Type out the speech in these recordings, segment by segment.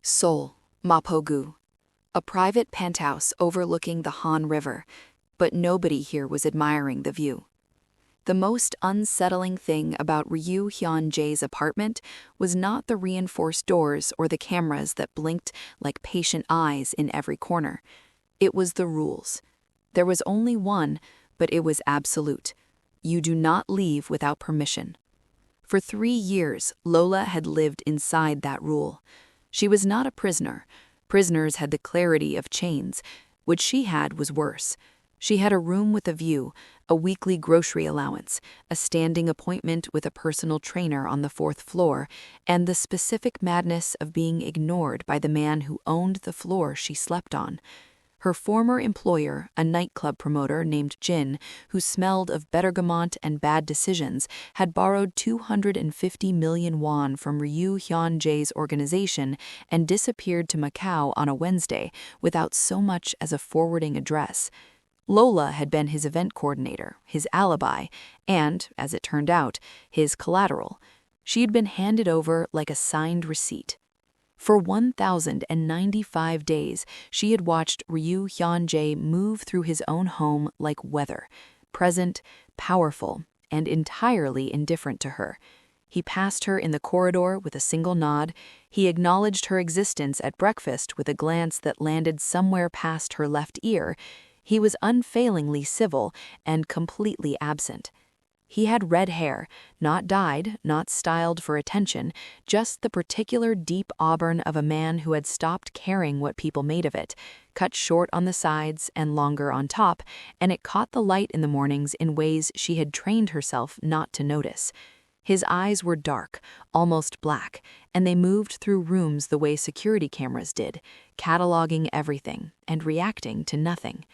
Seoul, Mapogu, a private penthouse overlooking the Han River, but nobody here was admiring the view. The most unsettling thing about Ryu Hyun-jae's apartment was not the reinforced doors or the cameras that blinked like patient eyes in every corner. It was the rules. There was only one, but it was absolute. You do not leave without permission. For 3 years, Lola had lived inside that rule. She was not a prisoner. Prisoners had the clarity of chains. What she had was worse. She had a room with a view, a weekly grocery allowance, a standing appointment with a personal trainer on the 4th floor, and the specific madness of being ignored by the man who owned the floor she slept on. Her former employer, a nightclub promoter named Jin, who smelled of bergamot and bad decisions, had borrowed 250 million won from Ryu Hyun-jae's organization and disappeared to Macau on a Wednesday without so much as a forwarding address. Lola had been his event coordinator, his alibi, and, as it turned out, his collateral. She had been handed over like a signed receipt. For 1,095 days, she had watched Ryu Hyun-jae move through his own home like weather, present, powerful, and entirely indifferent to her. He passed her in the corridor with a single nod. He acknowledged her existence at breakfast with a glance that landed somewhere past her left ear. He was unfailingly civil and completely absent. He had red hair, not dyed, not styled for attention, just the particular deep auburn of a man who had stopped caring what people made of it, cut short on the sides and longer on top, and it caught the light in the mornings in ways she had trained herself not to notice. His eyes were dark, almost black, and they moved through rooms the way security cameras did, cataloging everything and reacting to nothing.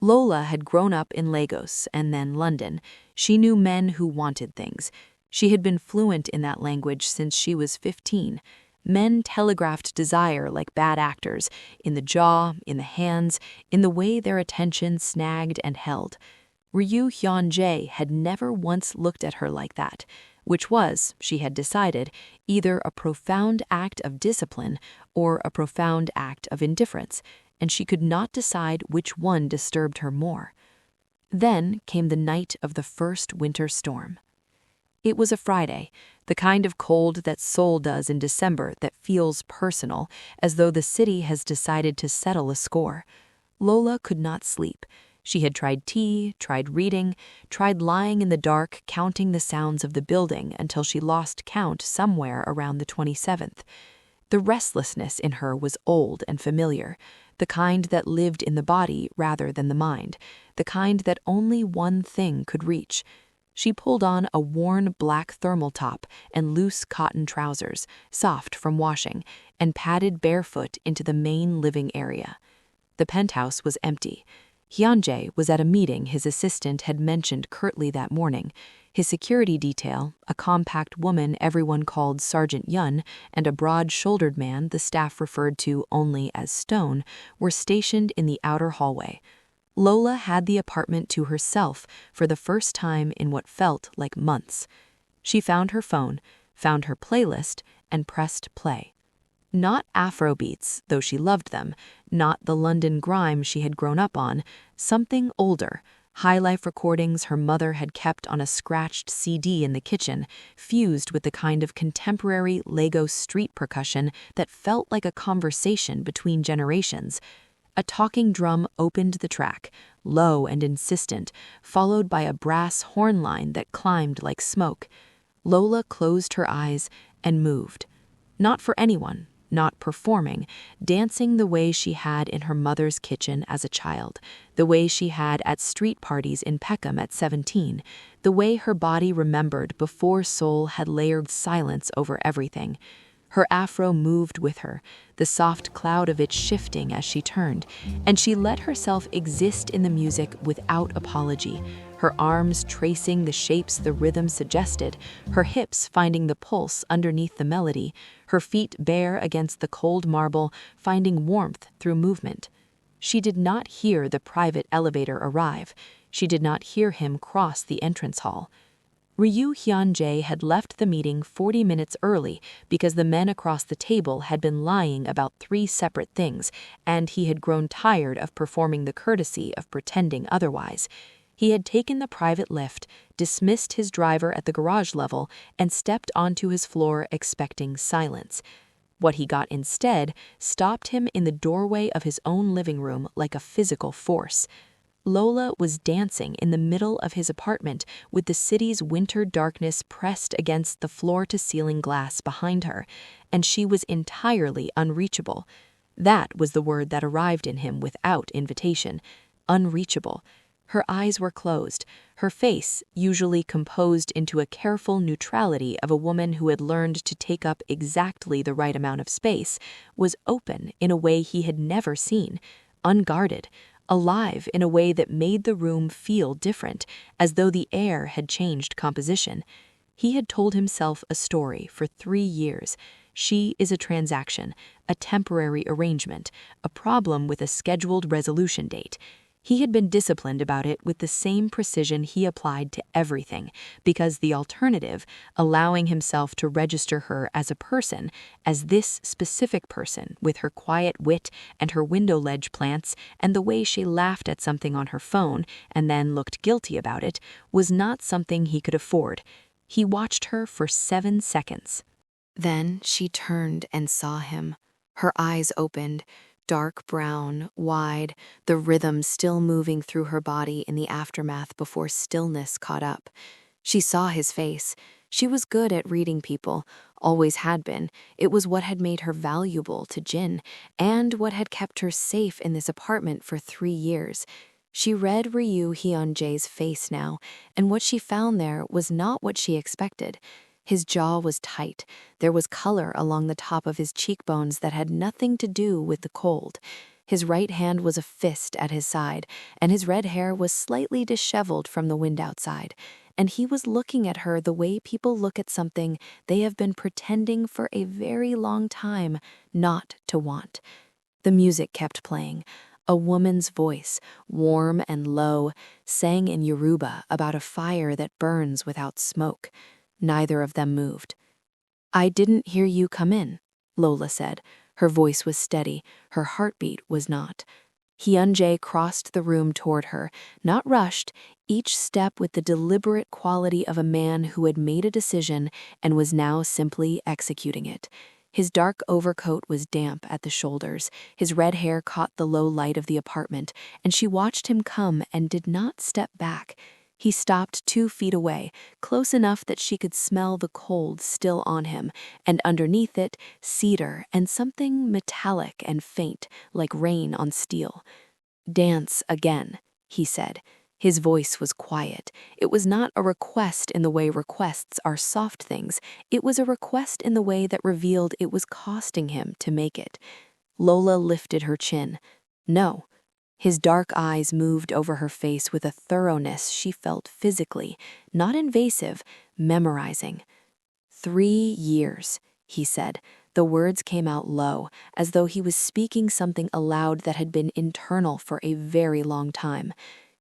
Lola had grown up in Lagos and then London. She knew men who wanted things. She had been fluent in that language since she was 15. Men telegraphed desire like bad actors, in the jaw, in the hands, in the way their attention snagged and held. Ryu Hyun-jae had never once looked at her like that, which was, she had decided, either a profound act of discipline or a profound act of indifference, and she could not decide which one disturbed her more. Then came the night of the first winter storm. It was a Friday, the kind of cold that Seoul does in December that feels personal, as though the city has decided to settle a score. Lola could not sleep. She had tried tea, tried reading, tried lying in the dark counting the sounds of the building until she lost count somewhere around the 27th. The restlessness in her was old and familiar, the kind that lived in the body rather than the mind, the kind that only one thing could reach. She pulled on a worn black thermal top and loose cotton trousers, soft from washing, and padded barefoot into the main living area. The penthouse was empty. Hyun-jae was at a meeting his assistant had mentioned curtly that morning. His security detail, a compact woman everyone called Sergeant Yun, and a broad-shouldered man the staff referred to only as Stone, were stationed in the outer hallway. Lola had the apartment to herself for the first time in what felt like months. She found her phone, found her playlist, and pressed play. Not Afro beats, though she loved them, not the London grime she had grown up on, something older, highlife recordings her mother had kept on a scratched CD in the kitchen, fused with the kind of contemporary Lagos street percussion that felt like a conversation between generations. A talking drum opened the track, low and insistent, followed by a brass horn line that climbed like smoke. Lola closed her eyes and moved. Not for anyone, not performing, dancing the way she had in her mother's kitchen as a child, the way she had at street parties in Peckham at 17, the way her body remembered before Seoul had layered silence over everything. Her afro moved with her, the soft cloud of it shifting as she turned, and she let herself exist in the music without apology, her arms tracing the shapes the rhythm suggested, her hips finding the pulse underneath the melody, her feet bare against the cold marble, finding warmth through movement. She did not hear the private elevator arrive. She did not hear him cross the entrance hall. Ryu Hyun-jae had left the meeting 40 minutes early because the men across the table had been lying about 3 separate things, and he had grown tired of performing the courtesy of pretending otherwise. He had taken the private lift, dismissed his driver at the garage level, and stepped onto his floor expecting silence. What he got instead stopped him in the doorway of his own living room like a physical force. Lola was dancing in the middle of his apartment with the city's winter darkness pressed against the floor-to-ceiling glass behind her, and she was entirely unreachable. That was the word that arrived in him without invitation. Unreachable. Her eyes were closed, her face, usually composed into a careful neutrality of a woman who had learned to take up exactly the right amount of space, was open in a way he had never seen, unguarded, alive in a way that made the room feel different, as though the air had changed composition. He had told himself a story for 3 years. She is a transaction, a temporary arrangement, a problem with a scheduled resolution date. He had been disciplined about it with the same precision he applied to everything, because the alternative, allowing himself to register her as a person, as this specific person with her quiet wit and her window ledge plants and the way she laughed at something on her phone and then looked guilty about it, was not something he could afford. He watched her for 7 seconds. Then she turned and saw him. Her eyes opened, dark brown, wide, the rhythm still moving through her body in the aftermath before stillness caught up. She saw his face. She was good at reading people, always had been. It was what had made her valuable to Jin, and what had kept her safe in this apartment for 3 years. She read Ryu Hyun-jae's face now, and what she found there was not what she expected. His jaw was tight. There was color along the top of his cheekbones that had nothing to do with the cold. His right hand was a fist at his side, and his red hair was slightly disheveled from the wind outside. And he was looking at her the way people look at something they have been pretending for a very long time not to want. The music kept playing. A woman's voice, warm and low, sang in Yoruba about a fire that burns without smoke. Neither of them moved. "I didn't hear you come in," Lola said. Her voice was steady, her heartbeat was not. Hyun-jae crossed the room toward her, not rushed, each step with the deliberate quality of a man who had made a decision and was now simply executing it. His dark overcoat was damp at the shoulders, his red hair caught the low light of the apartment, and she watched him come and did not step back. He stopped 2 feet away, close enough that she could smell the cold still on him, and underneath it, cedar and something metallic and faint, like rain on steel. "Dance again," he said. His voice was quiet. It was not a request in the way requests are soft things. It was a request in the way that revealed it was costing him to make it. Lola lifted her chin. "No." His dark eyes moved over her face with a thoroughness she felt physically, not invasive, memorizing. 3 years, he said. The words came out low, as though he was speaking something aloud that had been internal for a very long time.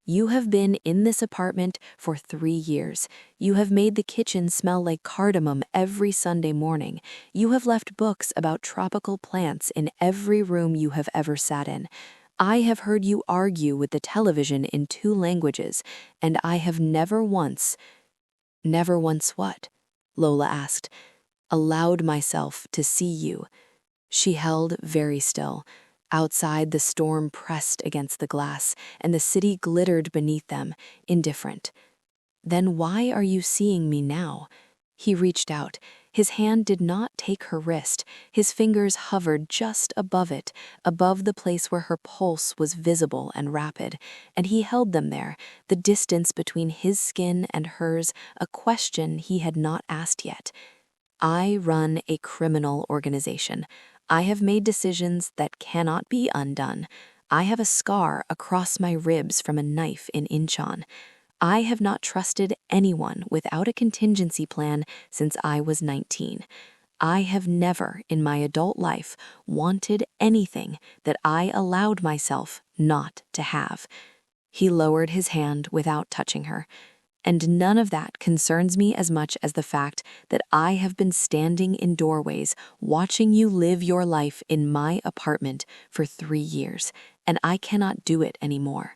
"You have been in this apartment for 3 years. You have made the kitchen smell like cardamom every Sunday morning. You have left books about tropical plants in every room you have ever sat in. I have heard you argue with the television in 2 languages, and I have never once—" "Never once what?" Lola asked. "Allowed myself to see you." She held very still. Outside, the storm pressed against the glass, and the city glittered beneath them, indifferent. "Then why are you seeing me now?" He reached out. His hand did not take her wrist. His fingers hovered just above it, above the place where her pulse was visible and rapid, and he held them there, the distance between his skin and hers, a question he had not asked yet. "I run a criminal organization. I have made decisions that cannot be undone. I have a scar across my ribs from a knife in Incheon. I have not trusted anyone without a contingency plan since I was 19. I have never in my adult life wanted anything that I allowed myself not to have." He lowered his hand without touching her. and none of that concerns me as much as the fact that I have been standing in doorways watching you live your life in my apartment for 3 years, and I cannot do it anymore."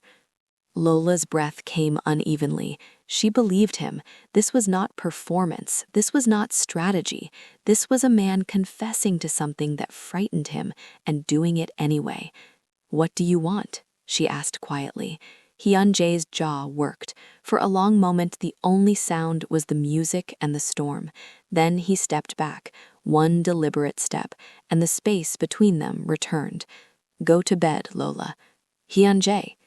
Lola's breath came unevenly. She believed him. This was not performance. This was not strategy. This was a man confessing to something that frightened him and doing it anyway. "What do you want?" she asked quietly. Hyunjae's jaw worked. For a long moment, the only sound was the music and the storm. Then he stepped back, one deliberate step, and the space between them returned. "Go to bed, Lola." "Hyunjae,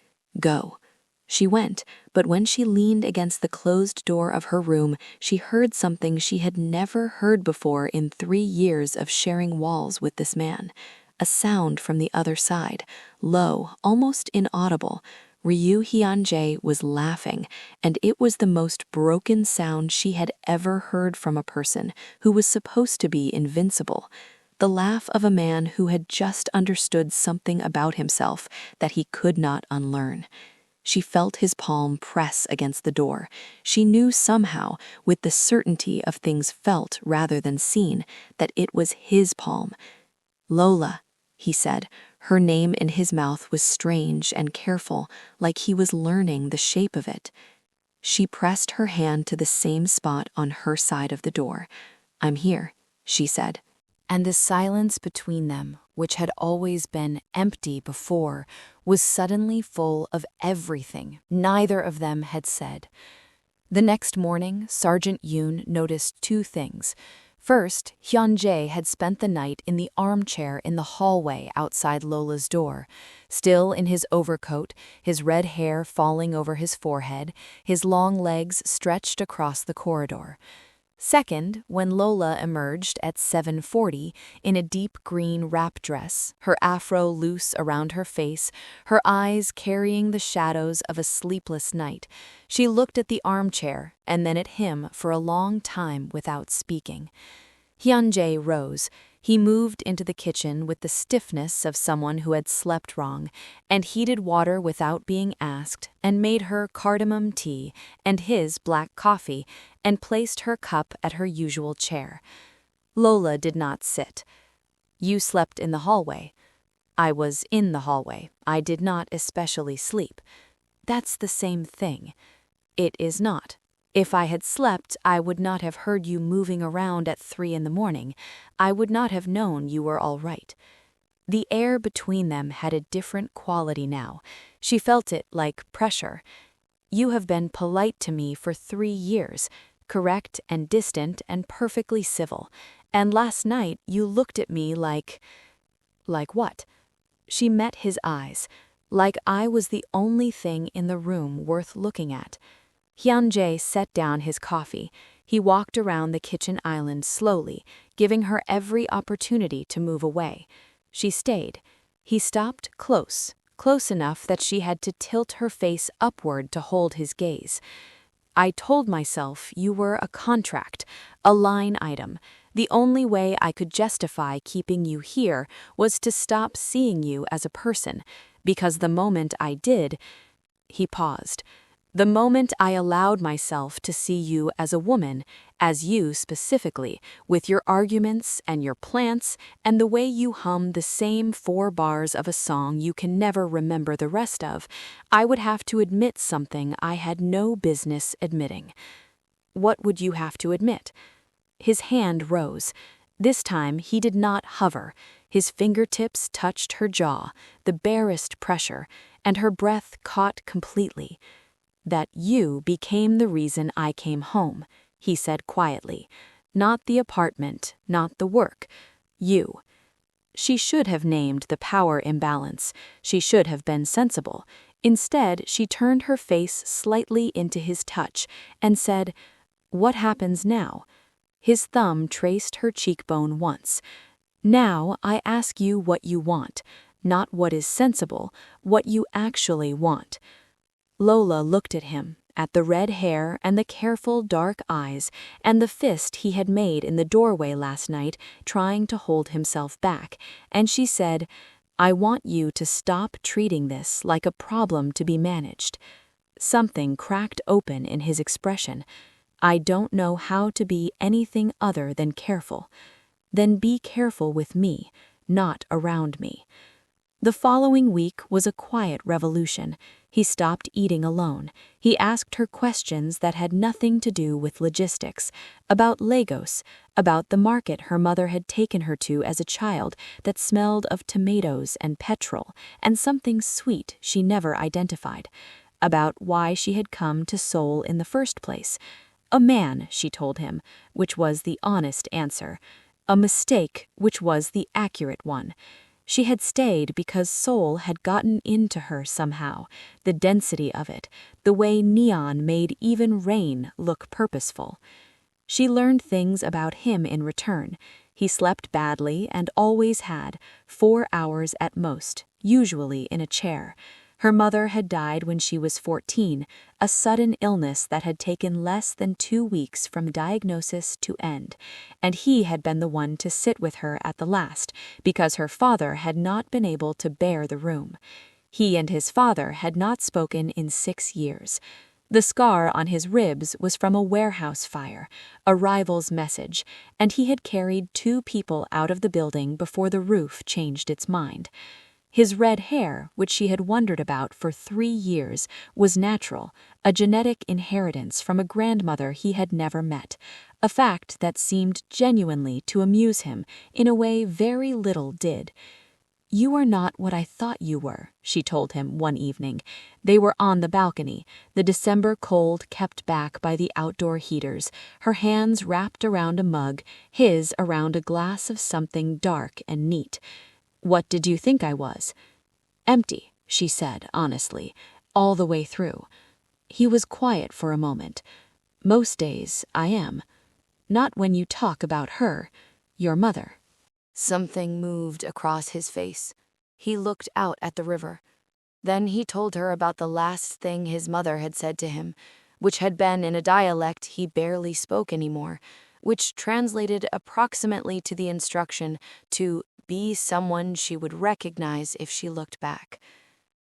go." She went, but when she leaned against the closed door of her room, she heard something she had never heard before in 3 years of sharing walls with this man. A sound from the other side, low, almost inaudible. Ryu Hyunjae was laughing, and it was the most broken sound she had ever heard from a person who was supposed to be invincible. The laugh of a man who had just understood something about himself that he could not unlearn. She felt his palm press against the door. She knew somehow, with the certainty of things felt rather than seen, that it was his palm. "Lola," he said. Her name in his mouth was strange and careful, like he was learning the shape of it. She pressed her hand to the same spot on her side of the door. "I'm here," she said. And the silence between them, which had always been empty before, was suddenly full of everything neither of them had said. The next morning, Sergeant Yoon noticed 2 things. First, Hyunjae had spent the night in the armchair in the hallway outside Lola's door, still in his overcoat, his red hair falling over his forehead, his long legs stretched across the corridor. Second, when Lola emerged at 7:40 in a deep green wrap dress, her afro loose around her face, her eyes carrying the shadows of a sleepless night, she looked at the armchair and then at him for a long time without speaking. Hyunjae rose. He moved into the kitchen with the stiffness of someone who had slept wrong, and heated water without being asked, and made her cardamom tea and his black coffee, and placed her cup at her usual chair. Lola did not sit. "You slept in the hallway." "I was in the hallway. I did not especially sleep." "That's the same thing." "It is not. If I had slept, I would not have heard you moving around at 3 in the morning. I would not have known you were all right." The air between them had a different quality now. She felt it like pressure. "You have been polite to me for 3 years, correct and distant and perfectly civil. And last night you looked at me like..." "Like what?" She met his eyes. "Like I was the only thing in the room worth looking at." Hyunjae set down his coffee. He walked around the kitchen island slowly, giving her every opportunity to move away. She stayed. He stopped close enough that she had to tilt her face upward to hold his gaze. "I told myself you were a contract, a line item. The only way I could justify keeping you here was to stop seeing you as a person, because the moment I did..." He paused. "The moment I allowed myself to see you as a woman, as you specifically, with your arguments and your plants and the way you hum the same 4 bars of a song you can never remember the rest of, I would have to admit something I had no business admitting." "What would you have to admit?" His hand rose. This time he did not hover. His fingertips touched her jaw, the barest pressure, and her breath caught completely. "That you became the reason I came home," he said quietly. "Not the apartment, not the work. You." She should have named the power imbalance. She should have been sensible. Instead, she turned her face slightly into his touch and said, "What happens now?" His thumb traced her cheekbone once. "Now I ask you what you want, not what is sensible, what you actually want." Lola looked at him, at the red hair and the careful dark eyes and the fist he had made in the doorway last night, trying to hold himself back, and she said, "I want you to stop treating this like a problem to be managed." Something cracked open in his expression. "I don't know how to be anything other than careful." "Then be careful with me, not around me." The following week was a quiet revolution. He stopped eating alone. He asked her questions that had nothing to do with logistics, about Lagos, about the market her mother had taken her to as a child that smelled of tomatoes and petrol and something sweet she never identified, about why she had come to Seoul in the first place. A man, she told him, which was the honest answer. A mistake, which was the accurate one. She had stayed because Seoul had gotten into her somehow, the density of it, the way neon made even rain look purposeful. She learned things about him in return. He slept badly and always had, 4 hours at most, usually in a chair. Her mother had died when she was 14, a sudden illness that had taken less than 2 weeks from diagnosis to end, and he had been the one to sit with her at the last, because her father had not been able to bear the room. He and his father had not spoken in 6 years. The scar on his ribs was from a warehouse fire, a rival's message, and he had carried 2 people out of the building before the roof changed its mind. His red hair, which she had wondered about for 3 years, was natural, a genetic inheritance from a grandmother he had never met, a fact that seemed genuinely to amuse him in a way very little did. "You are not what I thought you were," she told him one evening. They were on the balcony, the December cold kept back by the outdoor heaters, her hands wrapped around a mug, his around a glass of something dark and neat. "What did you think I was?" "Empty," she said honestly, "all the way through." He was quiet for a moment. "Most days I am. Not when you talk about her, your mother." Something moved across his face. He looked out at the river. Then he told her about the last thing his mother had said to him, which had been in a dialect he barely spoke anymore, which translated approximately to the instruction to be someone she would recognize if she looked back.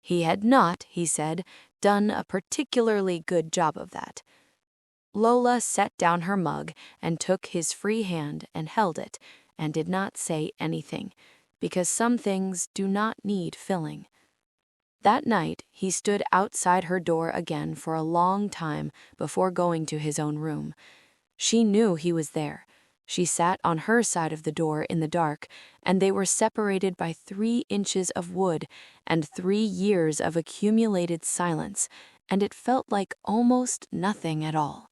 He had not, he said, done a particularly good job of that. Lola set down her mug and took his free hand and held it, and did not say anything, because some things do not need filling. That night, he stood outside her door again for a long time before going to his own room. She knew he was there. She sat on her side of the door in the dark, and they were separated by 3 inches of wood and 3 years of accumulated silence, and it felt like almost nothing at all.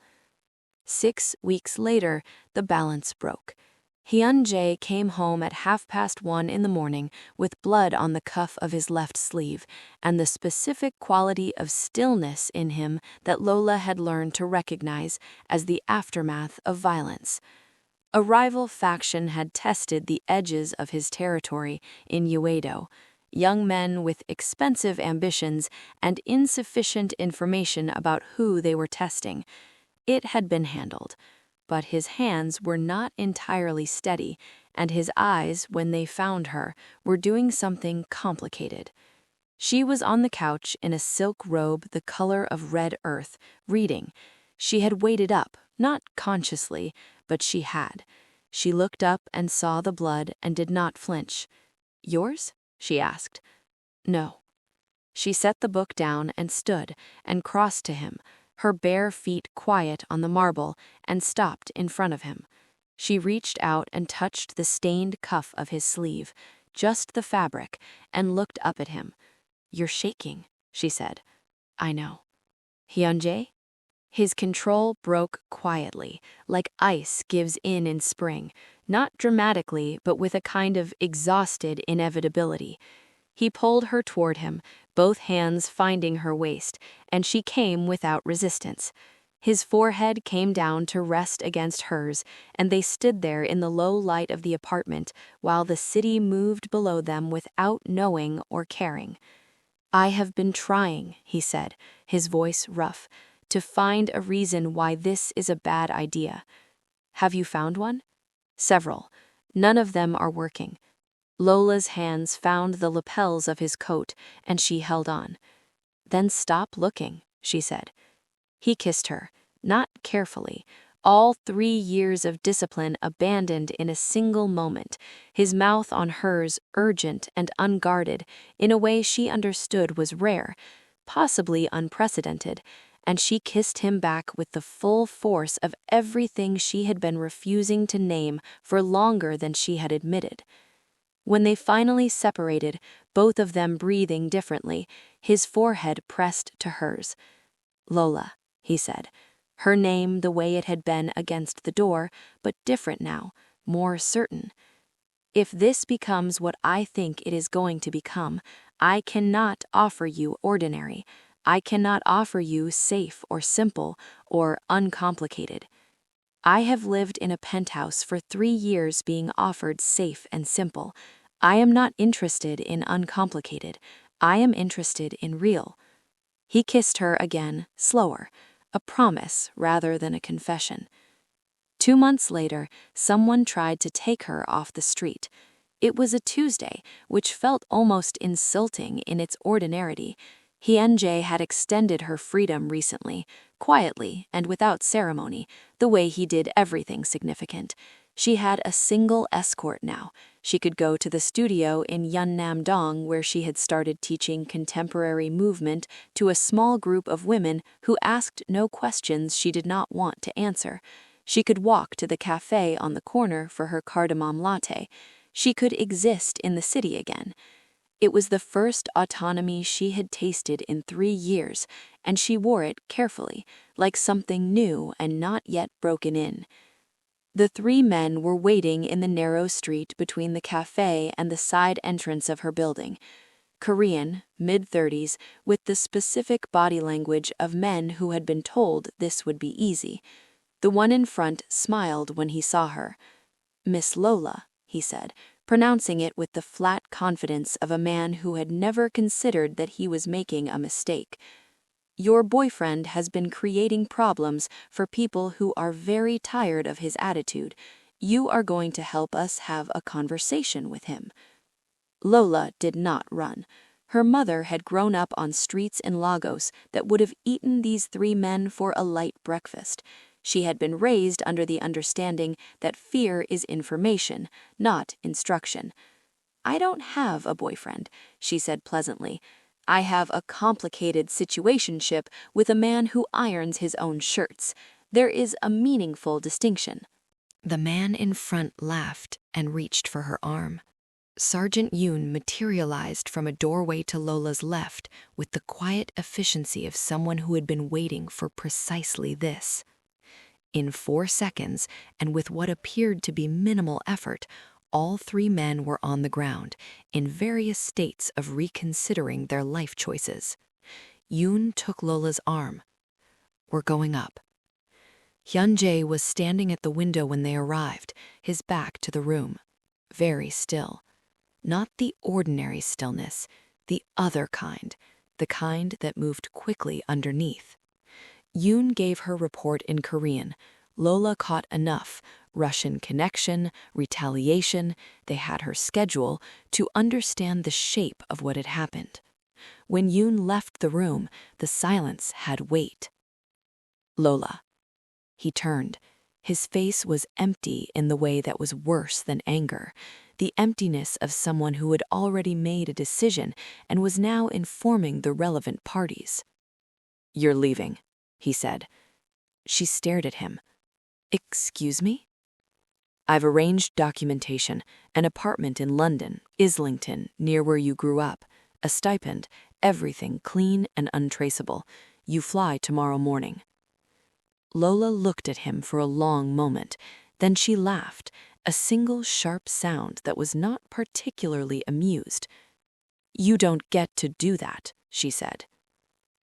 6 weeks later, the balance broke. Hyun-jae came home at 1:30 in the morning with blood on the cuff of his left sleeve and the specific quality of stillness in him that Lola had learned to recognize as the aftermath of violence. A rival faction had tested the edges of his territory in Uedo, young men with expensive ambitions and insufficient information about who they were testing. It had been handled, but his hands were not entirely steady, and his eyes, when they found her, were doing something complicated. She was on the couch in a silk robe the color of red earth, reading. She had waited up, not consciously, but she had. She looked up and saw the blood and did not flinch. "Yours?" she asked. "No." She set the book down and stood and crossed to him, her bare feet quiet on the marble, and stopped in front of him. She reached out and touched the stained cuff of his sleeve, just the fabric, and looked up at him. "You're shaking," she said. "I know." "Hyun-jae?" His control broke quietly, like ice gives in spring, not dramatically, but with a kind of exhausted inevitability. He pulled her toward him, both hands finding her waist, and she came without resistance. His forehead came down to rest against hers, and they stood there in the low light of the apartment while the city moved below them without knowing or caring. "I have been trying," he said, his voice rough, "to find a reason why this is a bad idea." "Have you found one?" "Several. None of them are working." Lola's hands found the lapels of his coat, and she held on. "Then stop looking," she said. He kissed her, not carefully. All 3 years of discipline abandoned in a single moment, his mouth on hers urgent and unguarded in a way she understood was rare, possibly unprecedented, and she kissed him back with the full force of everything she had been refusing to name for longer than she had admitted. When they finally separated, both of them breathing differently, his forehead pressed to hers. "Lola," he said, her name the way it had been against the door, but different now, more certain. "If this becomes what I think it is going to become, I cannot offer you ordinary. I cannot offer you safe or simple or uncomplicated. I have lived in a penthouse for 3 years being offered safe and simple. I am not interested in uncomplicated. I am interested in real." He kissed her again, slower, a promise rather than a confession. 2 months later, someone tried to take her off the street. It was a Tuesday, which felt almost insulting in its ordinarity. Hyunjae had extended her freedom recently, quietly and without ceremony, the way he did everything significant. She had a single escort now. She could go to the studio in Yeonnam-dong where she had started teaching contemporary movement to a small group of women who asked no questions she did not want to answer. She could walk to the cafe on the corner for her cardamom latte. She could exist in the city again. It was the first autonomy she had tasted in 3 years, and she wore it carefully, like something new and not yet broken in. The 3 men were waiting in the narrow street between the cafe and the side entrance of her building. Korean, mid-30s, with the specific body language of men who had been told this would be easy. The one in front smiled when he saw her. "Miss Lola," he said, pronouncing it with the flat confidence of a man who had never considered that he was making a mistake. "Your boyfriend has been creating problems for people who are very tired of his attitude. You are going to help us have a conversation with him." Lola did not run. Her mother had grown up on streets in Lagos that would have eaten these 3 men for a light breakfast. She had been raised under the understanding that fear is information, not instruction. "I don't have a boyfriend," she said pleasantly. "I have a complicated situationship with a man who irons his own shirts. There is a meaningful distinction." The man in front laughed and reached for her arm. Sergeant Yoon materialized from a doorway to Lola's left with the quiet efficiency of someone who had been waiting for precisely this. In 4 seconds, and with what appeared to be minimal effort, all 3 men were on the ground, in various states of reconsidering their life choices. Yoon took Lola's arm. "We're going up." Hyunjae was standing at the window when they arrived, his back to the room, very still. Not the ordinary stillness, the other kind, the kind that moved quickly underneath. Yoon gave her report in Korean. Lola caught enough, Russian connection, retaliation, they had her schedule, to understand the shape of what had happened. When Yoon left the room, the silence had weight. "Lola." He turned. His face was empty in the way that was worse than anger, the emptiness of someone who had already made a decision and was now informing the relevant parties. "You're leaving," he said. She stared at him. "Excuse me?" "I've arranged documentation, an apartment in London, Islington, near where you grew up, a stipend, everything clean and untraceable. You fly tomorrow morning." Lola looked at him for a long moment. Then she laughed, a single sharp sound that was not particularly amused. "You don't get to do that," she said.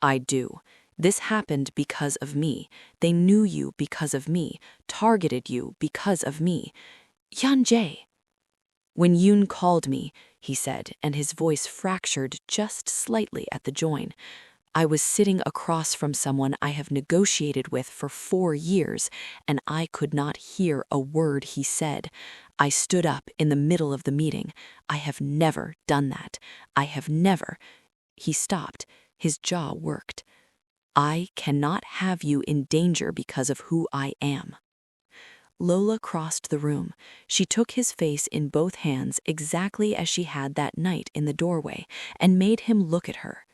"I do. This happened because of me. They knew you because of me, targeted you because of me. Hyunjae." "When Yoon called me," he said, and his voice fractured just slightly at the join, "I was sitting across from someone I have negotiated with for 4 years, and I could not hear a word he said. I stood up in the middle of the meeting. I have never done that. I have never—" He stopped. His jaw worked. I cannot have you in danger because of who I am." Lola crossed the room. She took his face in both hands exactly as she had that night in the doorway and made him look at her.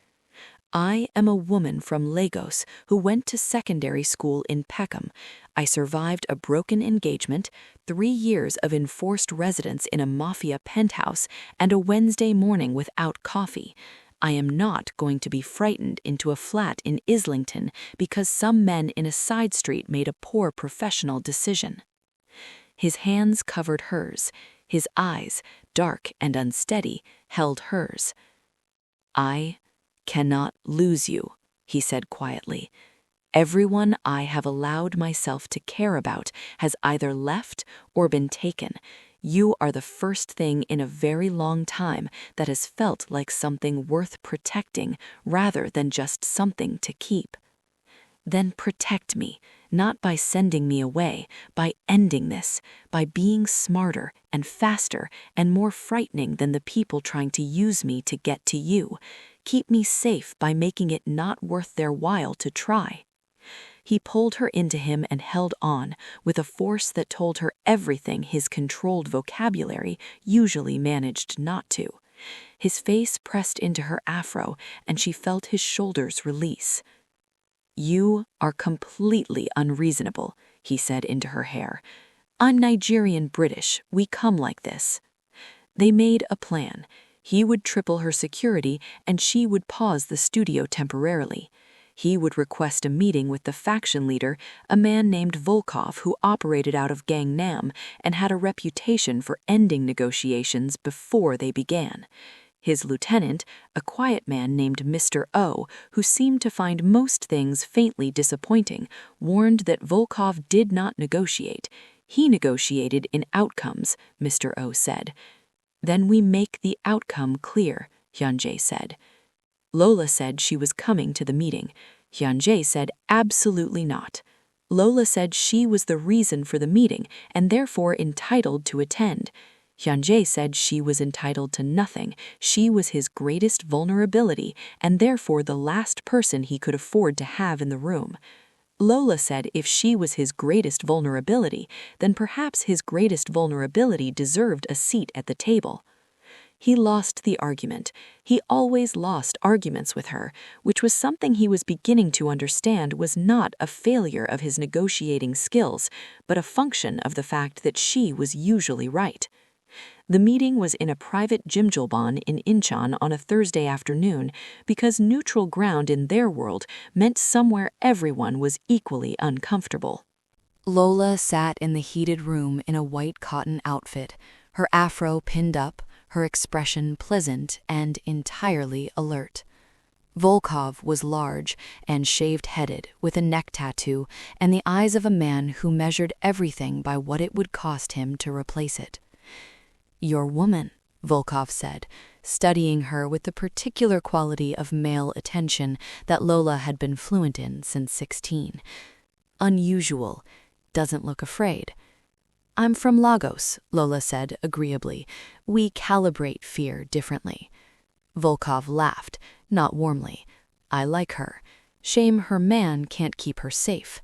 "I am a woman from Lagos who went to secondary school in Peckham. I survived a broken engagement, 3 years of enforced residence in a mafia penthouse, and a Wednesday morning without coffee. I am not going to be frightened into a flat in Islington because some men in a side street made a poor professional decision." His hands covered hers. His eyes, dark and unsteady, held hers. "I cannot lose you," he said quietly. "Everyone I have allowed myself to care about has either left or been taken. You are the first thing in a very long time that has felt like something worth protecting rather than just something to keep. Then protect me, not by sending me away, by ending this, by being smarter and faster and more frightening than the people trying to use me to get to you. Keep me safe by making it not worth their while to try." He pulled her into him and held on, with a force that told her everything his controlled vocabulary usually managed not to. His face pressed into her afro, and she felt his shoulders release. "You are completely unreasonable," he said into her hair. "I'm Nigerian British. We come like this." They made a plan. He would triple her security, and she would pause the studio temporarily. He would request a meeting with the faction leader, a man named Volkov who operated out of Gangnam and had a reputation for ending negotiations before they began. His lieutenant, a quiet man named Mr. O, who seemed to find most things faintly disappointing, warned that Volkov did not negotiate. He negotiated in outcomes, Mr. O said. "Then we make the outcome clear," Hyunjae said. Lola said she was coming to the meeting. Hyunjae said absolutely not. Lola said she was the reason for the meeting and therefore entitled to attend. Hyunjae said she was entitled to nothing. She was his greatest vulnerability and therefore the last person he could afford to have in the room. Lola said if she was his greatest vulnerability, then perhaps his greatest vulnerability deserved a seat at the table. He lost the argument. He always lost arguments with her, which was something he was beginning to understand was not a failure of his negotiating skills, but a function of the fact that she was usually right. The meeting was in a private jjimjilbon in Incheon on a Thursday afternoon because neutral ground in their world meant somewhere everyone was equally uncomfortable. Lola sat in the heated room in a white cotton outfit, her afro pinned up, her expression pleasant and entirely alert. Volkov was large and shaved-headed with a neck tattoo and the eyes of a man who measured everything by what it would cost him to replace it. "Your woman," Volkov said, studying her with the particular quality of male attention that Lola had been fluent in since 16. "Unusual. Doesn't look afraid." "I'm from Lagos," Lola said agreeably. "We calibrate fear differently." Volkov laughed, not warmly. "I like her. Shame her man can't keep her safe."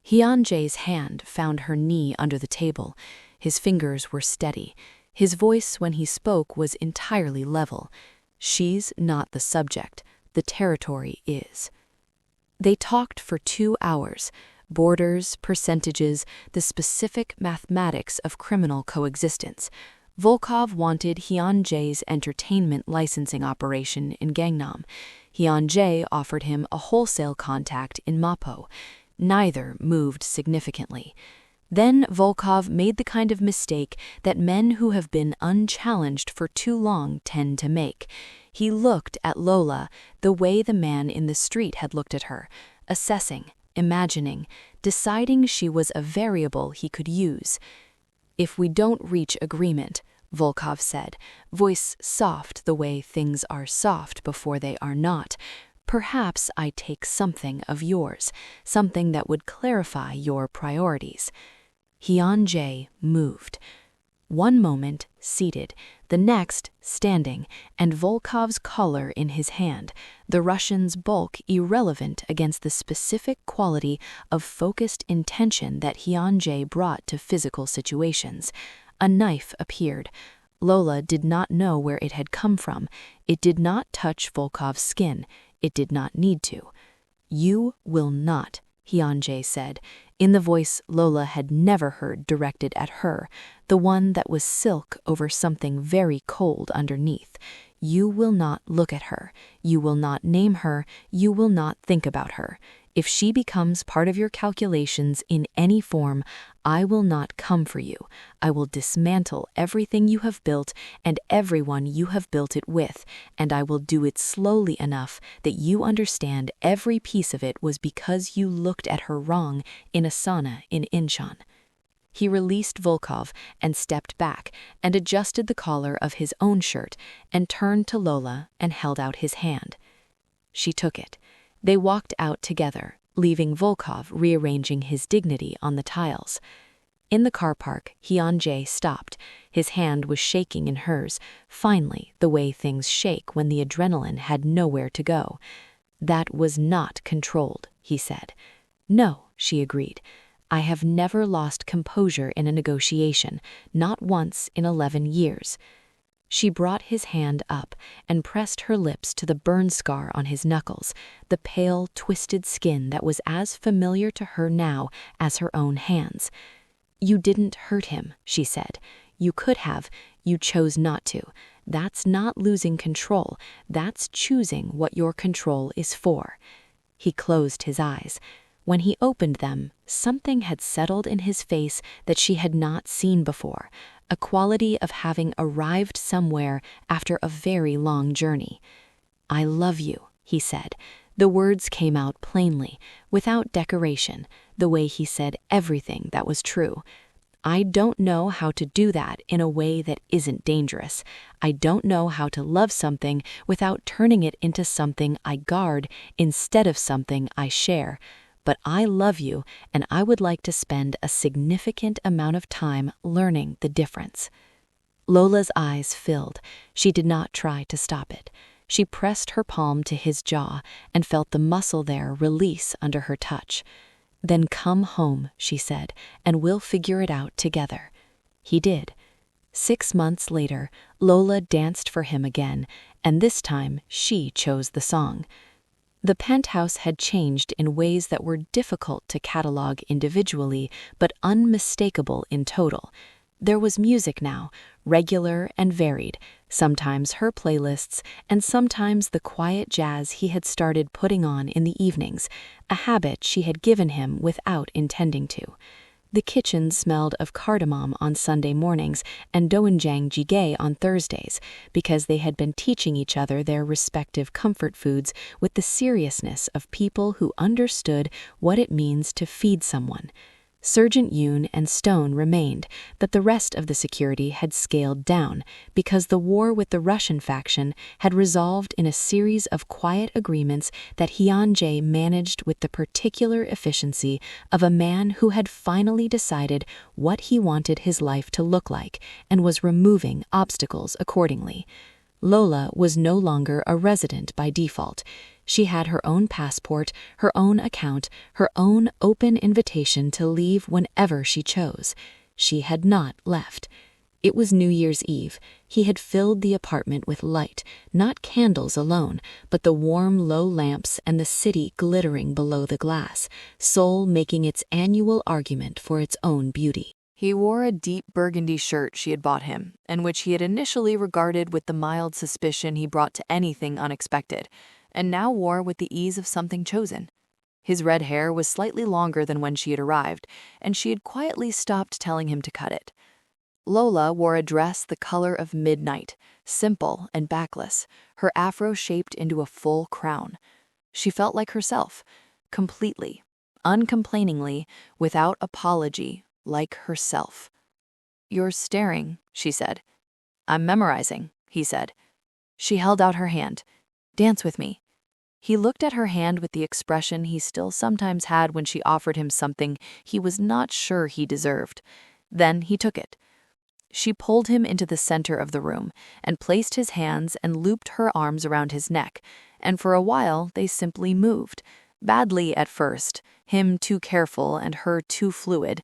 Hyunjae's hand found her knee under the table. His fingers were steady. His voice when he spoke was entirely level. "She's not the subject. The territory is." They talked for 2 hours. Borders, percentages, the specific mathematics of criminal coexistence. Volkov wanted Hyunjae's entertainment licensing operation in Gangnam. Hyunjae offered him a wholesale contact in Mapo. Neither moved significantly. Then Volkov made the kind of mistake that men who have been unchallenged for too long tend to make. He looked at Lola the way the man in the street had looked at her, assessing, imagining, deciding she was a variable he could use. "If we don't reach agreement," Volkov said, voice soft the way things are soft before they are not, "perhaps I take something of yours, something that would clarify your priorities." Hyunjae moved. One moment, seated, the next, standing, and Volkov's collar in his hand, the Russian's bulk irrelevant against the specific quality of focused intention that Hyun-jae brought to physical situations. A knife appeared. Lola did not know where it had come from. It did not touch Volkov's skin. It did not need to. "You will not," Hyun-jae said, in the voice Lola had never heard directed at her, the one that was silk over something very cold underneath. "You will not look at her. You will not name her. You will not think about her. If she becomes part of your calculations in any form, I will not come for you. I will dismantle everything you have built and everyone you have built it with, and I will do it slowly enough that you understand every piece of it was because you looked at her wrong in a sauna in Incheon." He released Volkov and stepped back and adjusted the collar of his own shirt and turned to Lola and held out his hand. She took it. They walked out together, leaving Volkov rearranging his dignity on the tiles. In the car park, Hyun-jae stopped. His hand was shaking in hers, finally the way things shake when the adrenaline had nowhere to go. "That was not controlled," he said. "No," she agreed. "I have never lost composure in a negotiation, not once in 11 years. She brought his hand up and pressed her lips to the burn scar on his knuckles, the pale, twisted skin that was as familiar to her now as her own hands. "You didn't hurt him," she said. "You could have. You chose not to. That's not losing control. That's choosing what your control is for." He closed his eyes. When he opened them, something had settled in his face that she had not seen before, a quality of having arrived somewhere after a very long journey. "I love you," he said. The words came out plainly, without decoration, the way he said everything that was true. "I don't know how to do that in a way that isn't dangerous. I don't know how to love something without turning it into something I guard instead of something I share. But I love you, and I would like to spend a significant amount of time learning the difference." Lola's eyes filled. She did not try to stop it. She pressed her palm to his jaw and felt the muscle there release under her touch. "Then come home," she said, "and we'll figure it out together." He did. 6 months later, Lola danced for him again, and this time she chose the song. The penthouse had changed in ways that were difficult to catalog individually, but unmistakable in total. There was music now, regular and varied, sometimes her playlists, and sometimes the quiet jazz he had started putting on in the evenings, a habit she had given him without intending to. The kitchen smelled of cardamom on Sunday mornings and doenjang jjigae on Thursdays, because they had been teaching each other their respective comfort foods with the seriousness of people who understood what it means to feed someone. Sergeant Yoon and Stone remained, but the rest of the security had scaled down because the war with the Russian faction had resolved in a series of quiet agreements that Hyun-jae managed with the particular efficiency of a man who had finally decided what he wanted his life to look like and was removing obstacles accordingly. Lola was no longer a resident by default. She had her own passport, her own account, her own open invitation to leave whenever she chose. She had not left. It was New Year's Eve. He had filled the apartment with light, not candles alone, but the warm low lamps and the city glittering below the glass, Seoul making its annual argument for its own beauty. He wore a deep burgundy shirt she had bought him, and which he had initially regarded with the mild suspicion he brought to anything unexpected, and now wore with the ease of something chosen. His red hair was slightly longer than when she had arrived, and she had quietly stopped telling him to cut it. Lola wore a dress the color of midnight, simple and backless, her afro shaped into a full crown. She felt like herself, completely, uncomplainingly, without apology, like herself. "You're staring," she said. "I'm memorizing," he said. She held out her hand. "Dance with me." He looked at her hand with the expression he still sometimes had when she offered him something he was not sure he deserved. Then he took it. She pulled him into the center of the room and placed his hands and looped her arms around his neck, and for a while they simply moved, badly at first, him too careful and her too fluid,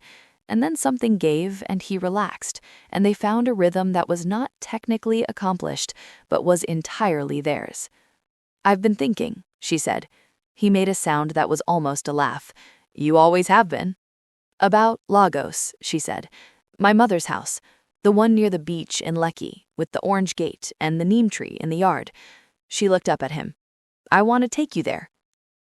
and then something gave and he relaxed, and they found a rhythm that was not technically accomplished, but was entirely theirs. "I've been thinking," she said. He made a sound that was almost a laugh. "You always have been." "About Lagos," she said. "My mother's house. The one near the beach in Lekki, with the orange gate and the neem tree in the yard." She looked up at him. "I want to take you there."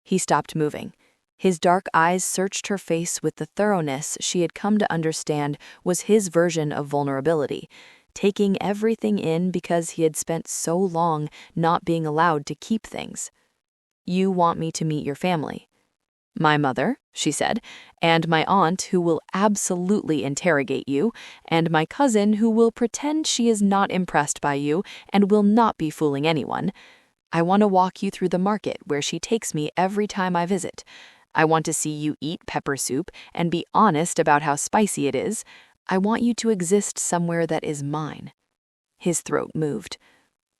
He stopped moving. His dark eyes searched her face with the thoroughness she had come to understand was his version of vulnerability, taking everything in because he had spent so long not being allowed to keep things. "You want me to meet your family." "My mother," she said, "and my aunt who will absolutely interrogate you, and my cousin who will pretend she is not impressed by you and will not be fooling anyone. I want to walk you through the market where she takes me every time I visit. I want to see you eat pepper soup and be honest about how spicy it is. I want you to exist somewhere that is mine." His throat moved.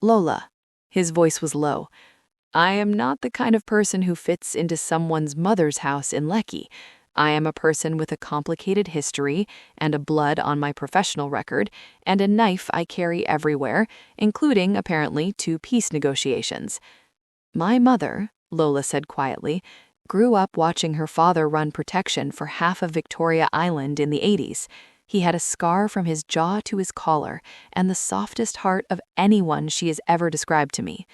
"Lola." His voice was low. "I am not the kind of person who fits into someone's mother's house in Lekki. I am a person with a complicated history and a blood on my professional record and a knife I carry everywhere, including, apparently, to peace negotiations." "My mother," Lola said quietly, "grew up watching her father run protection for half of Victoria Island in the 80s. He had a scar from his jaw to his collar and the softest heart of anyone she has ever described to me.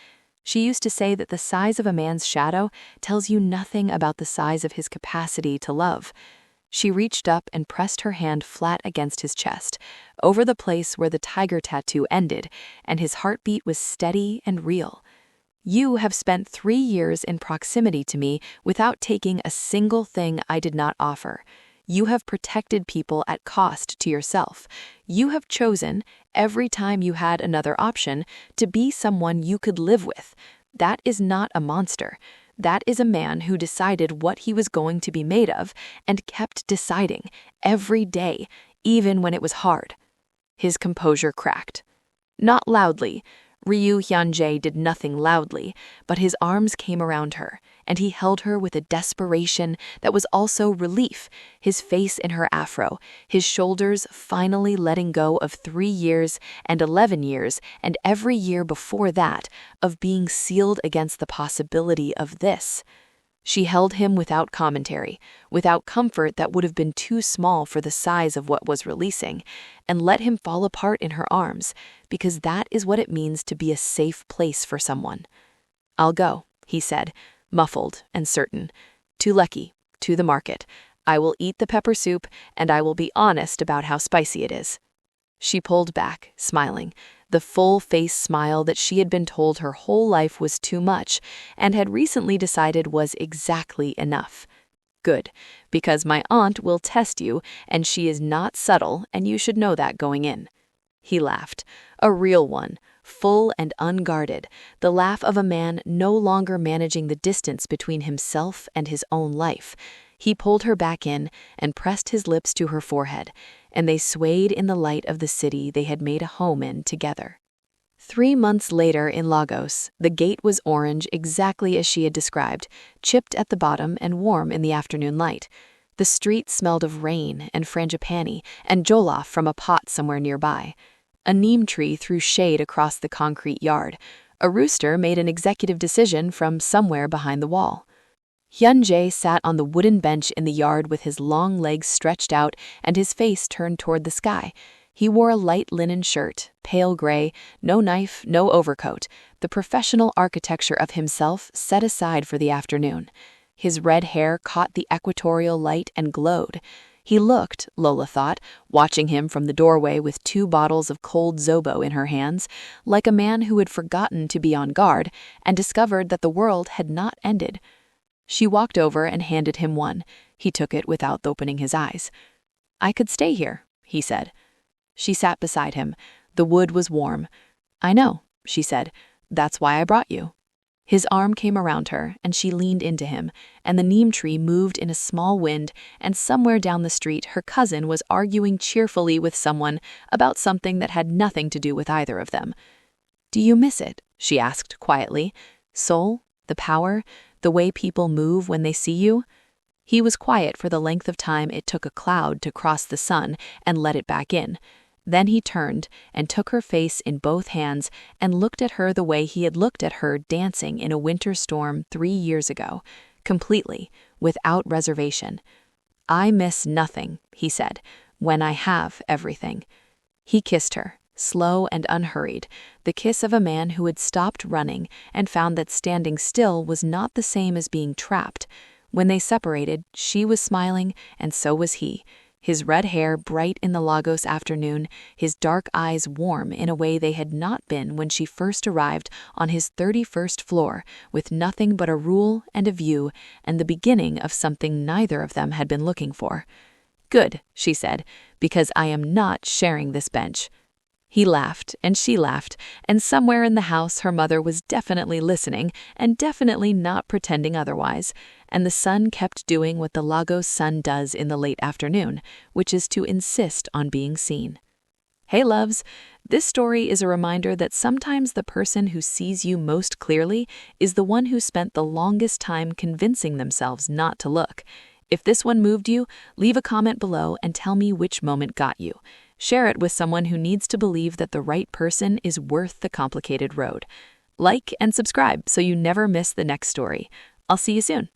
She used to say that the size of a man's shadow tells you nothing about the size of his capacity to love." She reached up and pressed her hand flat against his chest, over the place where the tiger tattoo ended, and his heartbeat was steady and real. "You have spent 3 years in proximity to me without taking a single thing I did not offer. You have protected people at cost to yourself. You have chosen, every time you had another option, to be someone you could live with. That is not a monster. That is a man who decided what he was going to be made of and kept deciding, every day, even when it was hard." His composure cracked. Not loudly. Ryu Hyunjae did nothing loudly, but his arms came around her, and he held her with a desperation that was also relief, his face in her afro, his shoulders finally letting go of 3 years and 11 years and every year before that of being sealed against the possibility of this. She held him without commentary, without comfort that would have been too small for the size of what was releasing, and let him fall apart in her arms, because that is what it means to be a safe place for someone. "I'll go," he said, muffled and certain. "To Lekki, to the market. I will eat the pepper soup, and I will be honest about how spicy it is." She pulled back, smiling, the full-face smile that she had been told her whole life was too much and had recently decided was exactly enough. "Good, because my aunt will test you, and she is not subtle, and you should know that going in." He laughed, a real one, full and unguarded, the laugh of a man no longer managing the distance between himself and his own life. He pulled her back in and pressed his lips to her forehead, and they swayed in the light of the city they had made a home in together. 3 months later in Lagos, the gate was orange exactly as she had described, chipped at the bottom and warm in the afternoon light. The street smelled of rain and frangipani and jollof from a pot somewhere nearby. A neem tree threw shade across the concrete yard. A rooster made an executive decision from somewhere behind the wall. Hyunjae sat on the wooden bench in the yard with his long legs stretched out and his face turned toward the sky. He wore a light linen shirt, pale gray, no knife, no overcoat, the professional architecture of himself set aside for the afternoon. His red hair caught the equatorial light and glowed. He looked, Lola thought, watching him from the doorway with 2 bottles of cold Zobo in her hands, like a man who had forgotten to be on guard and discovered that the world had not ended. She walked over and handed him one. He took it without opening his eyes. "I could stay here," he said. She sat beside him. The wood was warm. "I know," she said. "That's why I brought you." His arm came around her, and she leaned into him, and the neem tree moved in a small wind, and somewhere down the street her cousin was arguing cheerfully with someone about something that had nothing to do with either of them. "Do you miss it?" she asked quietly. "Seoul? The power? The way people move when they see you?" He was quiet for the length of time it took a cloud to cross the sun and let it back in. Then he turned and took her face in both hands and looked at her the way he had looked at her dancing in a winter storm 3 years ago, completely, without reservation. "I miss nothing," he said, "when I have everything." He kissed her, slow and unhurried, the kiss of a man who had stopped running and found that standing still was not the same as being trapped. When they separated, she was smiling, and so was he. His red hair bright in the Lagos afternoon, his dark eyes warm in a way they had not been when she first arrived on his 31st floor, with nothing but a rule and a view, and the beginning of something neither of them had been looking for. "Good," she said, "because I am not sharing this bench." He laughed, and she laughed, and somewhere in the house her mother was definitely listening and definitely not pretending otherwise, and the sun kept doing what the Lagos sun does in the late afternoon, which is to insist on being seen. Hey loves, this story is a reminder that sometimes the person who sees you most clearly is the one who spent the longest time convincing themselves not to look. If this one moved you, leave a comment below and tell me which moment got you. Share it with someone who needs to believe that the right person is worth the complicated road. Like and subscribe so you never miss the next story. I'll see you soon.